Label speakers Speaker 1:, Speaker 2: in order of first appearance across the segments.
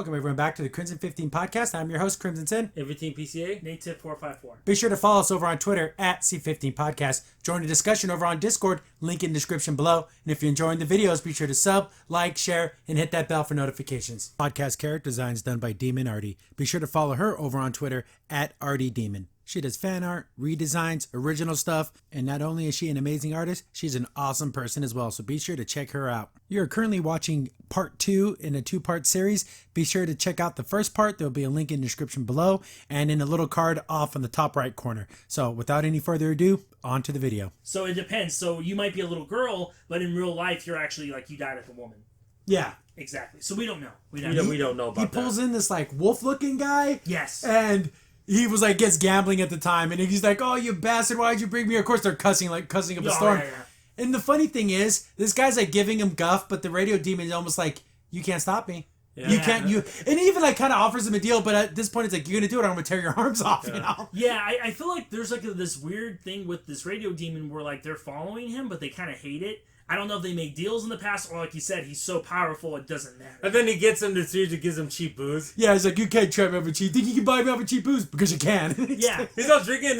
Speaker 1: Welcome everyone back to the Crimson 15 podcast. I'm your host, Crimson Sin.
Speaker 2: Everything PCA.
Speaker 3: Native 454.
Speaker 1: Be sure to follow us over on Twitter at C15 Podcast. Join the discussion over on Discord, link in the description below. And if you're enjoying the videos, be sure to sub, like, share, and hit that bell for notifications. Podcast character designs done by Demon Artie. Be sure to follow her over on Twitter at Artie Demon. She does fan art, redesigns, original stuff, and not only is she an amazing artist, she's an awesome person as well, so be sure to check her out. You're currently watching part 2 in a 2-part series. Be sure to check out the first part. There'll be a link in the description below and in a little card off in the top right corner. So without any further ado, on to the video.
Speaker 3: So it depends. So you might be a little girl, but in real life, you're actually like you died like a woman.
Speaker 1: Yeah.
Speaker 3: Exactly. So we don't know.
Speaker 2: We don't know about that.
Speaker 1: He pulls in this like wolf-looking guy.
Speaker 3: Yes.
Speaker 1: And he was like, gets gambling at the time, and he's like, "Oh, you bastard! Why'd you bring me here?" Of course, they're cussing up a storm.
Speaker 3: Yeah.
Speaker 1: And the funny thing is, this guy's like giving him guff, but the radio demon is almost like, "You can't stop me.
Speaker 3: Yeah.
Speaker 1: You can't." And he even like kind of offers him a deal, but at this point, it's like, "You're gonna do it, or I'm gonna tear your arms off."
Speaker 2: Yeah.
Speaker 1: You know?
Speaker 3: Yeah, I feel like there's like this weird thing with this radio demon where like they're following him, but they kind of hate it. I don't know if they make deals in the past, or like you said, he's so powerful it doesn't matter.
Speaker 2: And then he gets him to series and gives him cheap booze.
Speaker 1: Yeah, he's like, "You can't trap me over cheap. Think you can buy me off of cheap booze because you can."
Speaker 3: Yeah.
Speaker 2: He's all drinking, and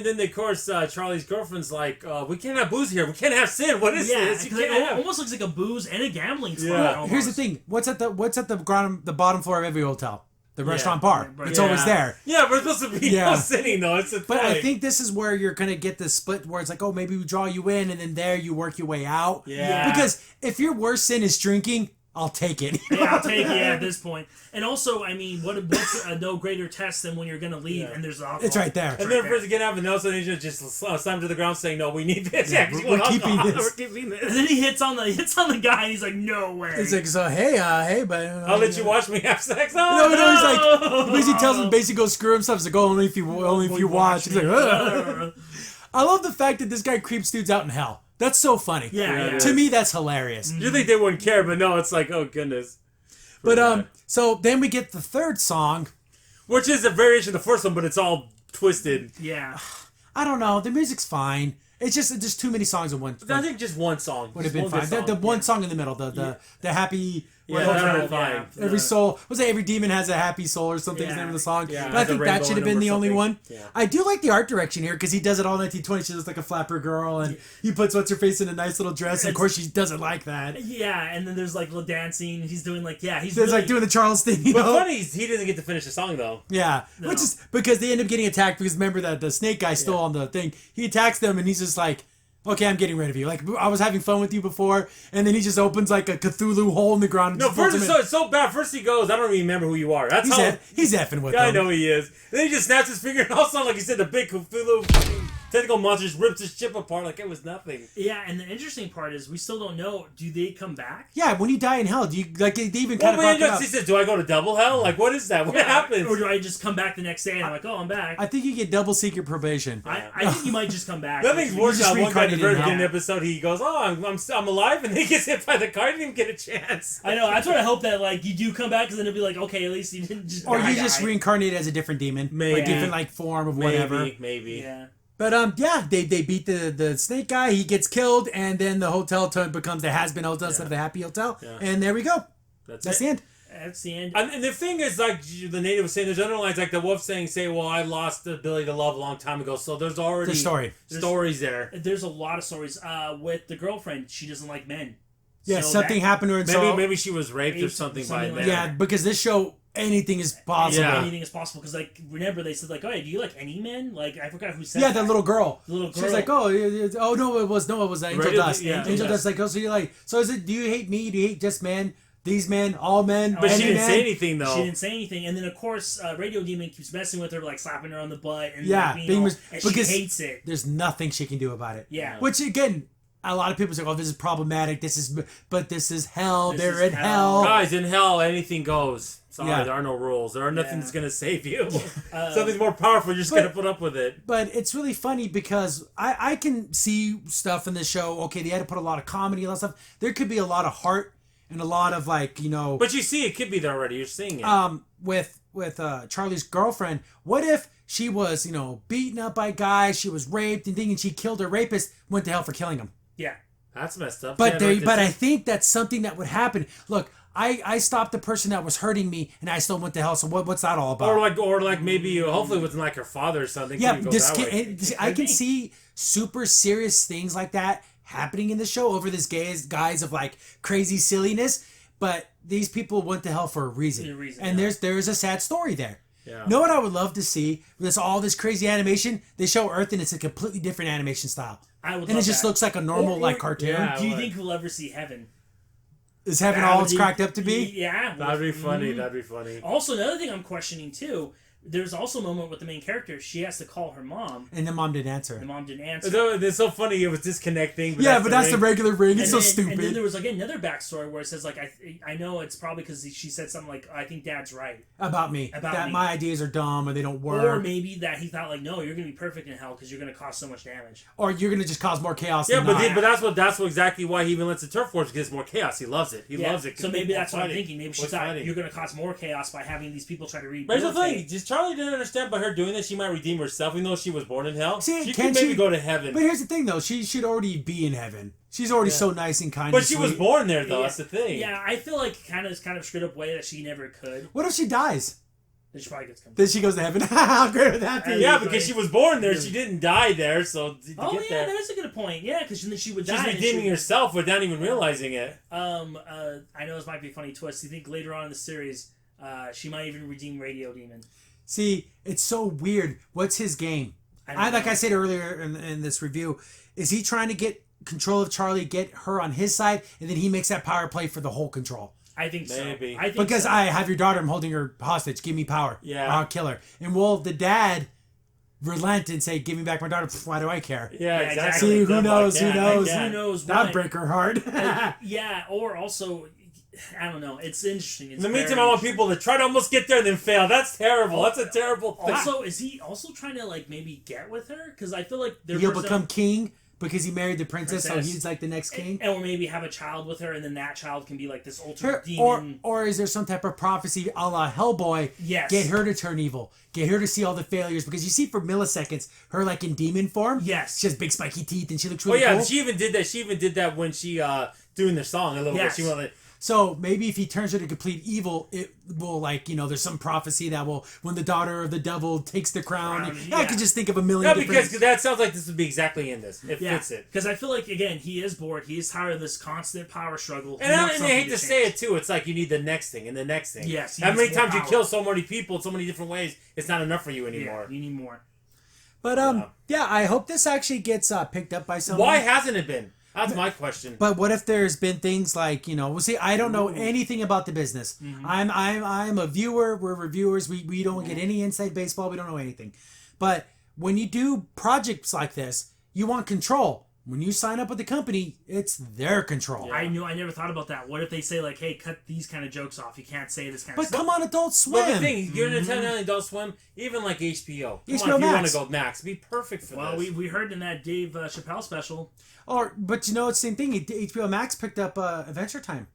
Speaker 2: then of course Charlie's girlfriend's like, "We can't have booze here. We can't have sin. What is this? You can't
Speaker 3: it
Speaker 2: have."
Speaker 3: almost looks like a booze and a gambling spot.
Speaker 2: Yeah.
Speaker 3: Almost.
Speaker 1: Here's the thing: what's at the bottom floor of every hotel? The restaurant bar.
Speaker 3: Right.
Speaker 1: It's always there.
Speaker 2: Yeah, we're supposed to be no sinning though. It's a
Speaker 1: But
Speaker 2: thing.
Speaker 1: I think this is where you're going to get the split where it's like, oh, maybe we draw you in and then there you work your way out.
Speaker 2: Yeah.
Speaker 1: Because if your worst sin is drinking, I'll take it.
Speaker 3: Yeah, I'll take it at this point. And also, I mean, what's a no greater test than when you're going to leave and there's the alcohol?
Speaker 1: It's right there.
Speaker 2: And then first to get out, and also he just slam to the ground saying, "No, we need this. Yeah,
Speaker 1: we're keeping this.
Speaker 2: We're keeping this."
Speaker 3: And then he hits on the guy, and he's like, "No way."
Speaker 1: It's like, so hey, but
Speaker 2: I'll let you watch me have sex.
Speaker 1: No, he's like, he basically tells him basically go screw himself. He's like, oh, only if you watch. He's like, ugh. I love the fact that this guy creeps dudes out in hell. That's so funny.
Speaker 3: Yeah.
Speaker 1: To me, that's hilarious.
Speaker 2: You think they wouldn't care, but no, it's like, oh goodness.
Speaker 1: But so then we get the third song,
Speaker 2: which is a variation of the first one, but it's all twisted.
Speaker 3: Yeah.
Speaker 1: I don't know. The music's fine. It's just too many songs in one.
Speaker 2: I think just one song
Speaker 1: Would have been fine. The one song in the middle, the happy.
Speaker 2: fine.
Speaker 1: Every soul. Was it every demon has a happy soul or something? Is the name of the song.
Speaker 2: Yeah,
Speaker 1: But I think that should have been the only one.
Speaker 2: Yeah.
Speaker 1: I do like the art direction here because he does it all 1920. She looks like a flapper girl, and he puts what's her face in a nice little dress. And of course, she doesn't like that.
Speaker 3: Yeah, and then there's like little dancing. He's doing like
Speaker 1: He's like doing the Charles thing. You
Speaker 2: But
Speaker 1: know?
Speaker 2: funny, he doesn't get to finish the song though.
Speaker 1: Yeah,
Speaker 3: No.
Speaker 1: which is because they end up getting attacked because remember that the snake guy still on the thing. He attacks them and he's just like, okay, I'm getting rid of you. Like, I was having fun with you before, and then he just opens like a Cthulhu hole in the ground. And
Speaker 2: No,
Speaker 1: just pulls
Speaker 2: first
Speaker 1: him in.
Speaker 2: it's so bad. First he goes, "I don't even remember who you are." That's
Speaker 1: He's effing with
Speaker 2: I
Speaker 1: them.
Speaker 2: know he is. And then he just snaps his finger, and all of a sudden, like you said, the big Cthulhu tentacle monster just rips his chip apart like it was nothing.
Speaker 3: Yeah, and the interesting part is we still don't know. Do they come back?
Speaker 1: Yeah, when you die in hell, do you like they even
Speaker 2: Well,
Speaker 1: kind of
Speaker 2: he says, "Do I go to double hell? Like, what is that? What happens?"
Speaker 3: Or do I just come back the next day and I'm like, oh, I'm back?
Speaker 1: I think you get double secret probation.
Speaker 3: I think you might just come back.
Speaker 2: Nothing's worse
Speaker 1: just
Speaker 2: than one guy in the very
Speaker 1: reincarnated
Speaker 2: beginning
Speaker 1: now.
Speaker 2: episode. He goes, "Oh, I'm alive," and then he gets hit by the car. He didn't even get a chance.
Speaker 3: I know. That's what I hope that like you do come back because then it'll be like, okay, at least you didn't just.
Speaker 1: Or
Speaker 3: die,
Speaker 1: you just
Speaker 3: die.
Speaker 1: reincarnate as a different demon,
Speaker 2: Maybe.
Speaker 1: a different like form of whatever.
Speaker 2: Maybe.
Speaker 3: Yeah.
Speaker 1: But they beat the snake guy. He gets killed, and then the hotel becomes the Hazbin hotel instead of the Happy Hotel.
Speaker 2: Yeah.
Speaker 1: And there we go. That's the end.
Speaker 3: That's the end.
Speaker 2: And the thing is, like the native was saying, there's underlines like the wolf saying, "Well, I lost the ability to love a long time ago." So there's already
Speaker 1: The story.
Speaker 2: stories there.
Speaker 3: There's a lot of stories. With the girlfriend, she doesn't like men.
Speaker 1: Yeah,
Speaker 3: So
Speaker 1: something happened to her. And
Speaker 2: Maybe she was raped or something by
Speaker 3: something like
Speaker 2: them.
Speaker 1: yeah, because this show, anything is possible.
Speaker 2: Yeah.
Speaker 3: Anything is possible because like remember they said like, oh, hey, do you like any men? Like I forgot who said.
Speaker 1: Yeah,
Speaker 3: that.
Speaker 1: the little girl.
Speaker 3: The little
Speaker 1: She
Speaker 3: girl.
Speaker 1: was like, oh no, it was Angel
Speaker 2: Radio-
Speaker 1: Dust.
Speaker 2: yeah.
Speaker 1: Angel Dust. Like, oh, so you're like, so is it? Do you hate me? Do you hate just men? These men, all men,
Speaker 2: But she
Speaker 1: any
Speaker 2: didn't
Speaker 1: man?
Speaker 2: say anything though.
Speaker 3: She didn't say anything, and then of course, Radio Demon keeps messing with her, like slapping her on the butt, and
Speaker 1: Yeah,
Speaker 3: like,
Speaker 1: being
Speaker 3: and she
Speaker 1: because
Speaker 3: hates it.
Speaker 1: There's nothing she can do about it.
Speaker 3: Yeah.
Speaker 1: Which again, a lot of people say, "Oh, this is problematic. This is hell.
Speaker 3: This
Speaker 1: They're
Speaker 3: is
Speaker 1: in
Speaker 3: hell."
Speaker 1: hell."
Speaker 2: Guys, in hell, anything goes. Sorry,
Speaker 1: Yeah.
Speaker 2: there are no rules. There are nothing
Speaker 3: Yeah.
Speaker 2: that's gonna save you. Something's more powerful. You're just gonna put up with it.
Speaker 1: But it's really funny because I can see stuff in the show. Okay, they had to put a lot of comedy and all that stuff. There could be a lot of heart and a lot of like, you know.
Speaker 2: But you see, it could be there already. You're seeing it.
Speaker 1: With Charlie's girlfriend, what if she was, you know, beaten up by guys, she was raped and thinking she killed her rapist, went to hell for killing him.
Speaker 3: Yeah.
Speaker 2: That's messed up.
Speaker 1: But
Speaker 2: Yeah,
Speaker 1: I think that's something that would happen. Look, I stopped the person that was hurting me, and I still went to hell. So what's that all about?
Speaker 2: Or like maybe hopefully it wasn't like her father or something.
Speaker 1: Yeah,
Speaker 2: Could go
Speaker 1: this
Speaker 2: that way.
Speaker 1: I can see super serious things like that happening in the show over this guise of like crazy silliness, but these people went to hell for a reason. And there's a sad story there.
Speaker 2: Yeah.
Speaker 1: Know what I would love to see? There's all this crazy animation. They show Earth and it's a completely different animation style. And it just looks like a normal like cartoon.
Speaker 2: Yeah,
Speaker 3: do you think we'll ever see heaven?
Speaker 1: Is heaven all it's cracked up to be?
Speaker 3: Yeah.
Speaker 2: That'd be funny. That'd be funny.
Speaker 3: Also, another thing I'm questioning too, there's also a moment with the main character. She has to call her mom.
Speaker 1: And the mom didn't answer.
Speaker 3: The mom didn't answer.
Speaker 2: It's so funny. It was disconnecting.
Speaker 1: But that's the regular ring. It's so stupid.
Speaker 3: And then there was like another backstory where it says like I know it's probably because she said something like I think Dad's right
Speaker 1: about me. That my ideas are dumb or they don't work.
Speaker 3: Or maybe that he thought like no, you're gonna be perfect in hell because you're gonna cause so much damage.
Speaker 1: Or you're gonna just cause more chaos.
Speaker 2: Yeah, but that's what exactly why he even lets the turf wars because more chaos. He loves it. He loves it.
Speaker 3: So maybe that's what I'm thinking. Maybe she thought you're gonna cause more chaos by having these people try to rebuild.
Speaker 2: But here's the thing: just Charlie didn't understand. By her doing this, she might redeem herself, even though she was born in hell.
Speaker 1: See,
Speaker 2: she could maybe go to heaven.
Speaker 1: But here's the thing, though: she should already be in heaven. She's already so nice and kind.
Speaker 2: But she was born there, though. That's the thing.
Speaker 3: Yeah, I feel like kind of screwed up way that she never could.
Speaker 1: What if she dies?
Speaker 3: Then she probably gets come.
Speaker 1: Then she goes to heaven. How great would that be?
Speaker 2: Yeah, because she was born there. She didn't die there, so to get there.
Speaker 3: That's a good point. Yeah, because then she would die.
Speaker 2: She's redeeming herself without even realizing it.
Speaker 3: I know this might be a funny twist. You think later on in the series, she might even redeem Radio Demon?
Speaker 1: See, it's so weird. What's his game? Like I said earlier in this review, is he trying to get control of Charlie, get her on his side, and then he makes that power play for the whole control?
Speaker 3: I think
Speaker 2: Maybe.
Speaker 3: so. I think
Speaker 1: because
Speaker 3: so.
Speaker 1: I have your daughter, I'm holding her hostage. Give me power.
Speaker 2: Yeah.
Speaker 1: Or I'll kill her. And will the dad relent and say, "Give me back my daughter"? Why do I care?
Speaker 2: Yeah, exactly.
Speaker 1: See, who knows? Who knows?
Speaker 3: Who knows?
Speaker 1: That'd break her heart.
Speaker 3: Yeah, or also, I don't know. It's interesting.
Speaker 2: In the meantime, I want people to try to almost get there and then fail. That's terrible. That's a terrible thing.
Speaker 3: Also, is he also trying to like maybe get with her? Because I feel like
Speaker 1: he'll become king because he married the princess, so he's like the next king.
Speaker 3: Or maybe have a child with her, and then that child can be like this ultimate demon.
Speaker 1: Or is there some type of prophecy a la Hellboy?
Speaker 3: Yes.
Speaker 1: Get her to turn evil. Get her to see all the failures. Because you see for milliseconds, her like in demon form.
Speaker 3: Yes.
Speaker 1: She has big spiky teeth and she looks really cool.
Speaker 2: She even did that. She even did that when she doing the song a little bit. She went like,
Speaker 1: so maybe if he turns her to complete evil, it will there's some prophecy that will, when the daughter of the devil takes the crown. I could just think of a million.
Speaker 2: Because that sounds like this would be exactly in this. It fits it.
Speaker 3: Because I feel like again he is bored. He is tired of this constant power struggle.
Speaker 2: And I hate to say it too. It's like you need the next thing and the next thing.
Speaker 3: Yes.
Speaker 2: How many times you kill so many people in so many different ways? It's not enough for you anymore.
Speaker 3: Yeah, you need more.
Speaker 1: But I hope this actually gets picked up by someone.
Speaker 2: Why hasn't it been? That's my question.
Speaker 1: But what if there's been things like, we'll see, I don't know anything about the business. Mm-hmm. I'm a viewer, we're reviewers, we don't get any inside baseball, we don't know anything. But when you do projects like this, you want control. When you sign up with the company, it's their control.
Speaker 3: Yeah. I never thought about that. What if they say like, hey, cut these kind of jokes off. You can't say this kind of stuff.
Speaker 1: But come on, Adult Swim.
Speaker 2: But the thing, you're in a Adult Swim, even like HBO. Come on, if you want to go Max, be perfect for this.
Speaker 3: Well, we heard in that Dave Chappelle special.
Speaker 1: But it's the same thing. HBO Max picked up Adventure Time.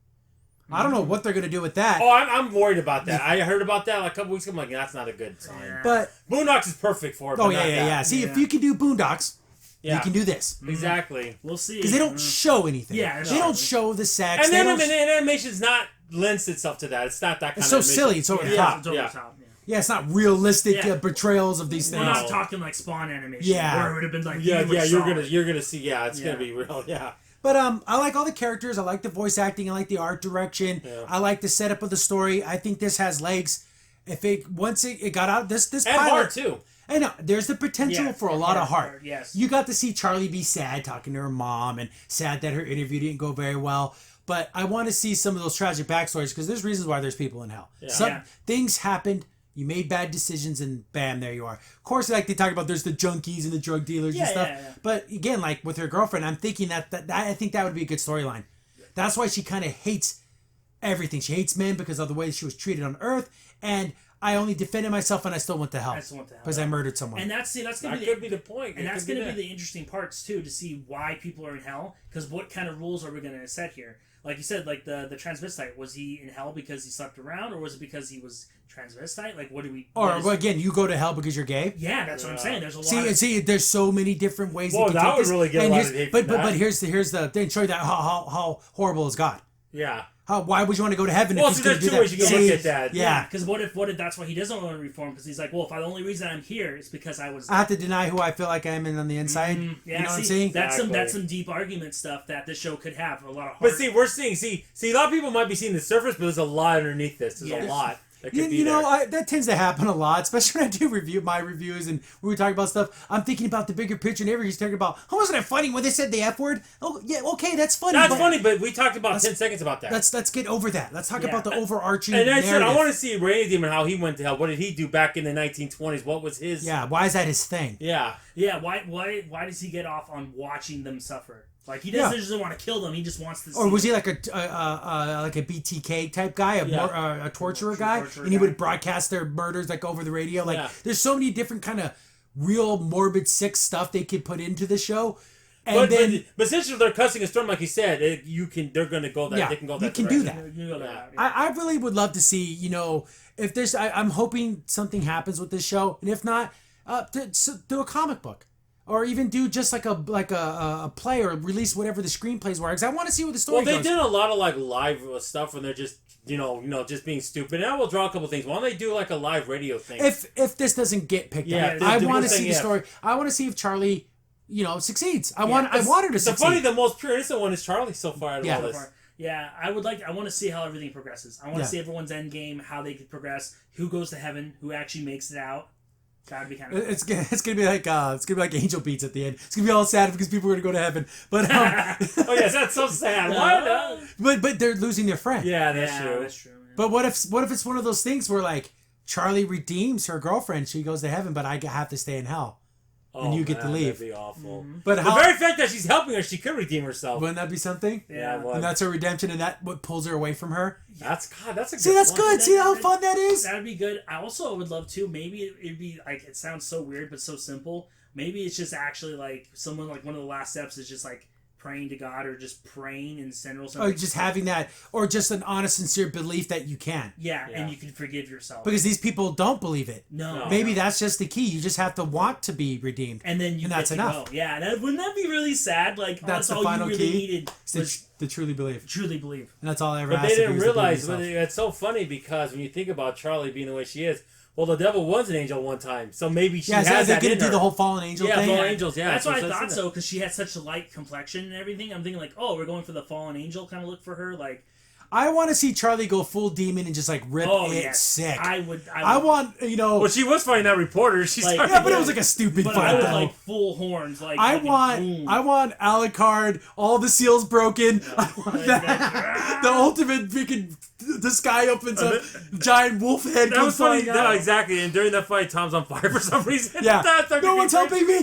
Speaker 1: I don't know what they're going to do with that.
Speaker 2: Oh, I'm worried about that. I heard about that like a couple weeks ago. I'm like, that's not a good sign.
Speaker 3: Yeah.
Speaker 1: But
Speaker 2: Boondocks is perfect for it.
Speaker 1: Oh, yeah. See, if you can do Boondocks, you can do this.
Speaker 2: Exactly.
Speaker 3: We'll see.
Speaker 1: Because they don't show anything.
Speaker 3: Yeah,
Speaker 1: they don't show the sex.
Speaker 2: And then animation's not lends itself to that. It's not that kind of
Speaker 1: It's so
Speaker 2: animation.
Speaker 1: silly. It's over the top.
Speaker 3: It's over the top.
Speaker 1: Yeah, it's not realistic portrayals of these things.
Speaker 3: We're not talking like Spawn animation.
Speaker 1: Yeah.
Speaker 3: Where it would have been like
Speaker 2: you're gonna see. Yeah, it's gonna be real. Yeah.
Speaker 1: But I like all the characters. I like the voice acting. I like the art direction. Yeah. I like the setup of the story. I think this has legs. If once it got out, this
Speaker 2: and
Speaker 1: pilot,
Speaker 2: heart too.
Speaker 1: I know there's the potential for a lot of heart.
Speaker 3: Yes.
Speaker 1: You got to see Charlie be sad talking to her mom and sad that her interview didn't go very well. But I want to see some of those tragic backstories because there's reasons why there's people in hell. Yeah. Things happened. You made bad decisions and bam, there you are. Of course, like they talk about, there's the junkies and the drug dealers and stuff. Yeah. But again, like with her girlfriend, I'm thinking that I think that would be a good storyline. That's why she kind of hates everything. She hates men because of the way she was treated on Earth. And I only defended myself and I still went to hell. Because I murdered someone.
Speaker 3: And that's going
Speaker 2: to be the point.
Speaker 3: And that's going to be the interesting parts too, to see why people are in hell. Because what kind of rules are we going to set here? Like you said, like the transvestite, was he in hell because he slept around, or was it because he was transvestite? Like, what do we?
Speaker 1: Or again, you go to hell because you're gay.
Speaker 3: Yeah, that's what I'm saying. There's a lot.
Speaker 1: See, there's so many different ways.
Speaker 2: Well, that would really get a lot of hate.
Speaker 1: But here's the thing. Show you that how horrible is God.
Speaker 2: Yeah.
Speaker 1: Why would you want to go to heaven
Speaker 2: Well,
Speaker 1: if he's going to do that?
Speaker 2: there's 2 ways you can look at that.
Speaker 1: Yeah.
Speaker 3: Because what if that's why he doesn't want to reform? Because he's like, well, if the only reason I'm here is because I
Speaker 1: have to deny who I feel like I am on the inside.
Speaker 3: Yeah,
Speaker 1: you know what I'm
Speaker 3: see,
Speaker 1: saying?
Speaker 3: that's some deep argument stuff that this show could have. A lot of.
Speaker 2: But see, we're seeing. See, a lot of people might be seeing the surface, but there's a lot underneath this. There's a lot.
Speaker 1: That tends to happen a lot, especially when I do my reviews and when we talk about stuff. I'm thinking about the bigger picture, and everybody's talking about, oh, wasn't it funny when they said the F word? Oh, yeah, okay, that's funny.
Speaker 2: That's funny, but we talked about 10 seconds about that.
Speaker 1: Let's get over that. Let's talk about the overarching
Speaker 2: And I
Speaker 1: narrative.
Speaker 2: said, I want to see Rainy Demon, how he went to hell. What did he do back in the 1920s? What was his...
Speaker 1: Yeah, why is that his thing?
Speaker 2: Yeah.
Speaker 3: Yeah, why does he get off on watching them suffer? Like, he doesn't just want to kill them, he just wants to see.
Speaker 1: Or was he like a BTK type guy, a torturer guy, and he would broadcast their murders like over the radio? Like, there's so many different kind of real morbid, sick stuff they could put into the show. And
Speaker 2: but since they're cussing a storm, like you said, they're going to go that.
Speaker 1: Yeah,
Speaker 2: they can go that.
Speaker 1: You can do that.
Speaker 3: Yeah.
Speaker 1: I really would love to see, if there's. I'm hoping something happens with this show, and if not, do a comic book. Or even do just like a play or release whatever the screenplays were, because I want to see what the story goes.
Speaker 2: Well, they did a lot of like live stuff when they're just just being stupid. And I will draw a couple things. Why don't they do like a live radio thing?
Speaker 1: If this doesn't get picked up, I want to see the story. I want to see if Charlie, succeeds. I want her to succeed.
Speaker 2: The most pure innocent one is Charlie so far out of all this.
Speaker 3: Yeah, I want to see how everything progresses. I want to see everyone's end game, how they could progress, who goes to heaven, who actually makes it out. That'd be kind of
Speaker 1: it's gonna be like Angel Beats at the end. It's gonna be all sad because people are gonna go to heaven. But
Speaker 2: oh yes, that's so sad. Why not?
Speaker 1: But they're losing their friend.
Speaker 2: Yeah, that's true.
Speaker 3: That's true. Man.
Speaker 1: But what if it's one of those things where like Charlie redeems her girlfriend, she goes to heaven, but I have to stay in hell. And you get to leave.
Speaker 2: That'd be awful.
Speaker 3: Mm-hmm.
Speaker 1: But
Speaker 2: the very fact that she's helping her, she could redeem herself.
Speaker 1: Wouldn't that be something?
Speaker 3: Yeah.
Speaker 1: And that's her redemption, and that what pulls her away from her.
Speaker 2: That's a good
Speaker 1: See, that's good. See how fun that is?
Speaker 3: That'd be good. I also would love to. Maybe it'd be like, it sounds so weird, but so simple. Maybe it's just actually like someone, like one of the last steps is just like praying to God, or just praying in general.
Speaker 1: Or just having that, or just an honest, sincere belief that you can.
Speaker 3: Yeah, and you can forgive yourself.
Speaker 1: Because these people don't believe it.
Speaker 3: No.
Speaker 1: Maybe that's just the key. You just have to want to be redeemed.
Speaker 3: And then that's
Speaker 1: enough.
Speaker 3: Go. Yeah, wouldn't that be really sad? Like,
Speaker 1: that's the
Speaker 3: all
Speaker 1: final
Speaker 3: you really
Speaker 1: key.
Speaker 3: Needed was
Speaker 1: to truly believe.
Speaker 3: Truly believe.
Speaker 1: And that's all I ever
Speaker 2: But
Speaker 1: asked.
Speaker 2: they didn't realize, it's so funny because when you think about Charlie being the way she is, well, the devil was an angel one time, so maybe she has that in her.
Speaker 1: They're going to do the whole fallen angel thing?
Speaker 2: Yeah, fallen angels, yeah.
Speaker 3: That's why I thought so, because she had such a light complexion and everything. I'm thinking like, oh, we're going for the fallen angel kind of look for her, like...
Speaker 1: I want to see Charlie go full demon and just like rip sick.
Speaker 3: I would.
Speaker 1: I want,
Speaker 2: Well, she was fighting that reporter. She's
Speaker 3: like,
Speaker 1: but it was like a stupid fight.
Speaker 3: I would like full horns. Like
Speaker 1: I want Alucard, all the seals broken. Yeah. I want that. The ultimate freaking. The sky opens up, giant wolf head.
Speaker 2: That was funny. No, exactly. And during that fight, Tom's on fire for some reason.
Speaker 1: Yeah. No one's helping me.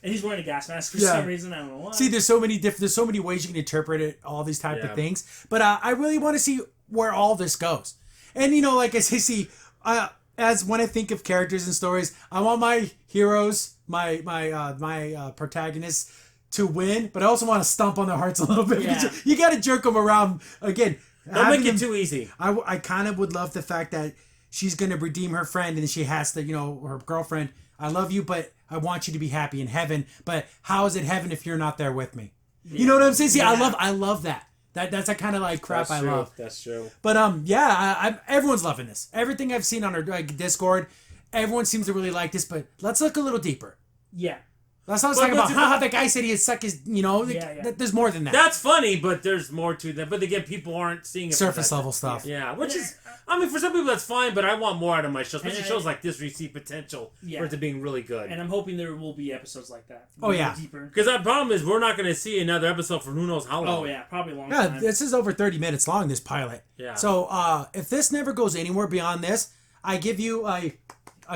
Speaker 3: And he's wearing a gas mask for some reason. I don't know why.
Speaker 1: See, there's so many ways you can interpret it, all these type of things. But I really want to see where all this goes. And like I say, as when I think of characters and stories, I want my heroes, my protagonists to win, but I also want to stomp on their hearts a little bit.
Speaker 3: Yeah.
Speaker 1: You got to jerk them around again.
Speaker 2: Don't make it too easy.
Speaker 1: I kind of would love the fact that she's going to redeem her friend, and she has to, her girlfriend. I love you, but I want you to be happy in heaven. But how is it heaven if you're not there with me? Yeah. You know what I'm saying? See, I love that. That's a kind of like crap I love.
Speaker 2: That's true.
Speaker 1: But everyone's loving this. Everything I've seen on our Discord, everyone seems to really like this. But let's look a little deeper.
Speaker 3: Yeah.
Speaker 1: Let's not talk about how that guy said he had suck his, there's more than that.
Speaker 2: That's funny, but there's more to that. But again, people aren't seeing it.
Speaker 1: Surface level stuff.
Speaker 2: Yeah, which is, for some people that's fine, but I want more out of my show. Especially shows like this where you see potential for it to being really good.
Speaker 3: And I'm hoping there will be episodes like that.
Speaker 1: Oh, yeah.
Speaker 2: Because the problem is we're not going to see another episode for who knows how long.
Speaker 3: Oh, yeah, probably a long time.
Speaker 1: Yeah, this is over 30 minutes long, this pilot.
Speaker 2: Yeah.
Speaker 1: So if this never goes anywhere beyond this, I give you a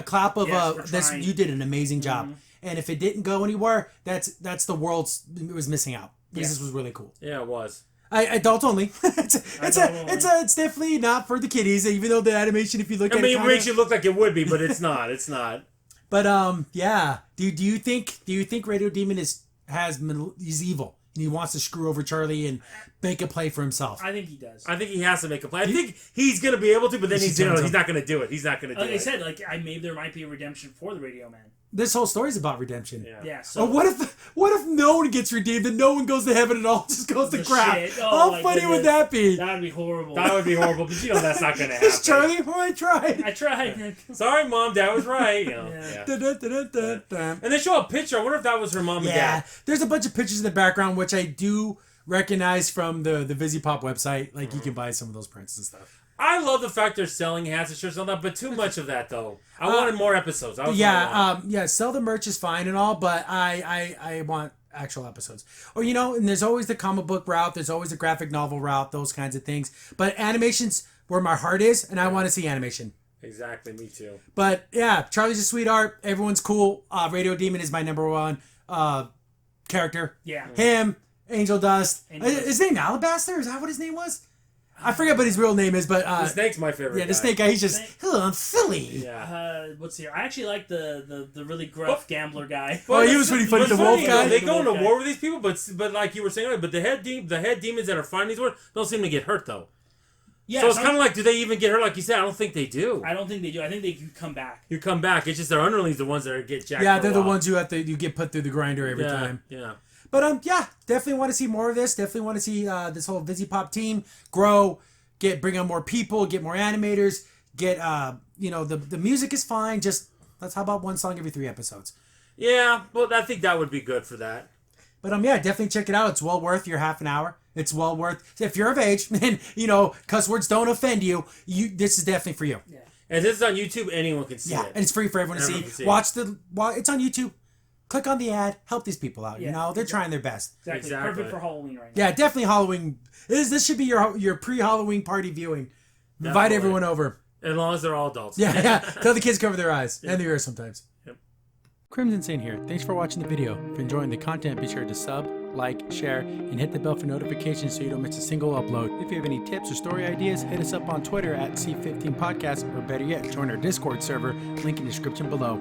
Speaker 1: clap of this. You did an amazing job. Mm-hmm. And if it didn't go anywhere, that's the world's. It was missing out. This was really cool.
Speaker 2: Yeah, it was.
Speaker 1: Adult only. It's definitely not for the kiddies. Even though the animation, if you look at it,
Speaker 2: it makes you look like it would be, but it's not. It's not.
Speaker 1: But yeah. Do you think Radio Demon is evil and he wants to screw over Charlie and make a play for himself?
Speaker 3: I think he does.
Speaker 2: I think he has to make a play. I think he's gonna be able to, but then he's not gonna do it. He's not gonna do it.
Speaker 3: Like I said, maybe there might be a redemption for the Radio Man.
Speaker 1: this whole story's about redemption.
Speaker 3: Yeah. So
Speaker 1: Or what if no one gets redeemed and no one goes to heaven and all just goes to crap?
Speaker 3: shit. Oh,
Speaker 1: How funny would that be?
Speaker 3: That would be horrible.
Speaker 2: That would be horrible, but you know that's not going to happen.
Speaker 1: It's Charlie. Oh, I tried.
Speaker 3: I tried.
Speaker 2: Sorry, Mom, Dad was right. You know,
Speaker 3: Yeah.
Speaker 1: Dun, dun, dun, dun, dun, dun.
Speaker 2: And they show a picture. I wonder if that was her mom and
Speaker 1: Yeah,
Speaker 2: dad.
Speaker 1: there's a bunch of pictures in the background which I do recognize from the VisiPop website. Like you can buy some of those prints and stuff.
Speaker 2: I love the fact they're selling hats and shirts and all that, but too much of that though. I wanted more episodes. That was what I wanted.
Speaker 1: Sell the merch is fine and all, but I want actual episodes. Or and there's always the comic book route, there's always the graphic novel route, those kinds of things. But animation's where my heart is, and I want to see animation.
Speaker 2: Exactly, me too.
Speaker 1: But yeah, Charlie's a sweetheart. Everyone's cool. Radio Demon is my number one character.
Speaker 3: Yeah.
Speaker 1: Him, Angel Dust. His name Alabaster? Is that what his name was? I forget what his real name is, but
Speaker 2: The snake's my favorite.
Speaker 1: yeah, the
Speaker 2: guy.
Speaker 1: snake guy. He's just I'm silly.
Speaker 2: Yeah.
Speaker 3: What's here? I actually like the really gruff gambler guy.
Speaker 1: Oh, he was pretty funny.
Speaker 2: But
Speaker 1: The wolf guy.
Speaker 2: They
Speaker 3: The
Speaker 2: go
Speaker 3: wolf
Speaker 2: into
Speaker 3: guy.
Speaker 2: war with these people, but like you were saying earlier, but the head demons that are fighting these ones don't seem to get hurt though.
Speaker 3: Yeah.
Speaker 2: So it's kind of like, do they even get hurt? Like you said, I don't think they do.
Speaker 3: I don't think they do. I think they can come back.
Speaker 2: You come back. It's just their underlings, the ones that get jacked.
Speaker 1: Yeah,
Speaker 2: for a
Speaker 1: they're the
Speaker 2: while.
Speaker 1: ones you get put through the grinder every time.
Speaker 2: Yeah.
Speaker 1: But yeah, definitely want to see more of this. Definitely want to see this whole VisiPop team grow, bring on more people, get more animators, get the music is fine. Just how about one song every 3 episodes?
Speaker 2: Yeah, well, I think that would be good for that.
Speaker 1: But yeah, definitely check it out. It's well worth your half an hour. It's well worth if you're of age and cuss words don't offend you. This is definitely for you.
Speaker 3: Yeah.
Speaker 2: And this is on YouTube. Anyone can see it.
Speaker 1: And it's free for everyone to
Speaker 2: Everyone
Speaker 1: see.
Speaker 2: can see
Speaker 1: Watch it's on YouTube. Click on the ad. Help these people out.
Speaker 3: Yeah.
Speaker 1: They're trying their best.
Speaker 3: Exactly. Perfect for Halloween right now.
Speaker 1: Yeah, definitely Halloween. This should be your pre-Halloween party viewing. Invite
Speaker 2: Definitely.
Speaker 1: everyone over.
Speaker 2: As long as they're all adults.
Speaker 1: Yeah. Tell the kids cover their eyes and their ears sometimes.
Speaker 2: Yep.
Speaker 1: Crimson Saint here. Thanks for watching the video. If you're enjoying the content, be sure to sub, like, share, and hit the bell for notifications so you don't miss a single upload. If you have any tips or story ideas, hit us up on Twitter at C15Podcast, or better yet, join our Discord server, link in the description below.